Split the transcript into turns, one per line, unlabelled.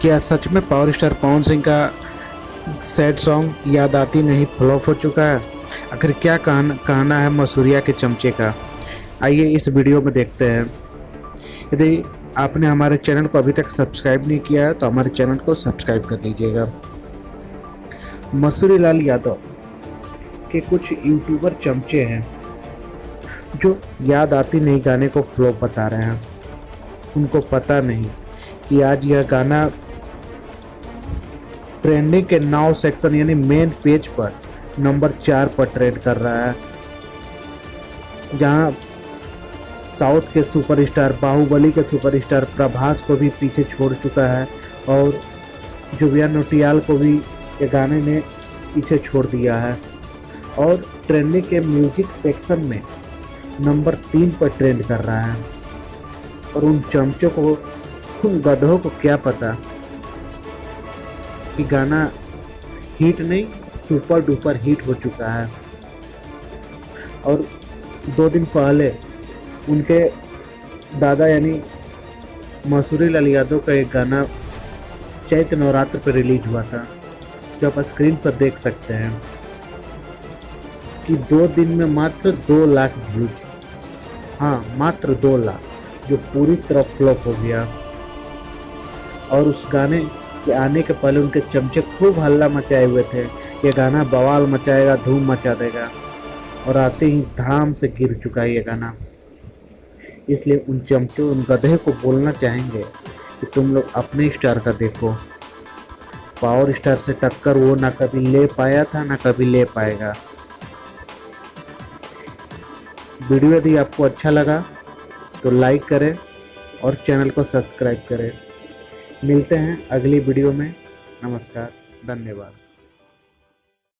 क्या सच में power star Pawan Singh का सैड सॉन्ग याद आती नहीं फ्लॉप हो चुका है? आखिर क्या कहना है मसूरिया के चमचे का? आइए इस वीडियो में देखते हैं। यदि आपने हमारे चैनल को अभी तक सब्सक्राइब नहीं किया है तो हमारे चैनल को सब्सक्राइब कर लीजिएगा। मसूरी लाल यादव के कुछ यूट्यूबर चमचे हैं जो याद आती नहीं गाने को फ्लॉप बता रहे हैं। उनको पता नहीं कि आज यह गाना ट्रेंडिंग के नाउ सेक्शन यानी मेन पेज पर नंबर 4 पर ट्रेंड कर रहा है, जहां साउथ के सुपरस्टार बाहुबली के सुपरस्टार प्रभास को भी पीछे छोड़ चुका है और जुबिया नौटियाल को भी ये गाने ने पीछे छोड़ दिया है और ट्रेंडिंग के म्यूजिक सेक्शन में नंबर 3 पर ट्रेंड कर रहा है। और उन चमचों को, उन गधों को क्या पता कि गाना हिट नहीं सुपर डुपर हिट हो चुका है। और 2 दिन पहले उनके दादा यानी मसूरी लाल यादव का एक गाना चैत्र नवरात्र पर रिलीज हुआ था, जो आप स्क्रीन पर देख सकते हैं कि 2 दिन में मात्र 2 लाख व्यूज। हाँ, मात्र 2 लाख, जो पूरी तरह फ्लॉप हो गया। और उस गाने के आने के पहले उनके चमचे खूब हल्ला मचाए हुए थे, ये गाना बवाल मचाएगा, धूम मचा देगा, और आते ही धाम से गिर चुका है ये गाना। इसलिए उन चमचों, उन गधे को बोलना चाहेंगे कि तुम लोग अपने स्टार का देखो। पावर स्टार से टक्कर वो ना कभी ले पाया था ना कभी ले पाएगा। वीडियो यदि आपको अच्छा लगा तो लाइक करें और चैनल को सब्सक्राइब करें। मिलते हैं अगली वीडियो में। नमस्कार, धन्यवाद।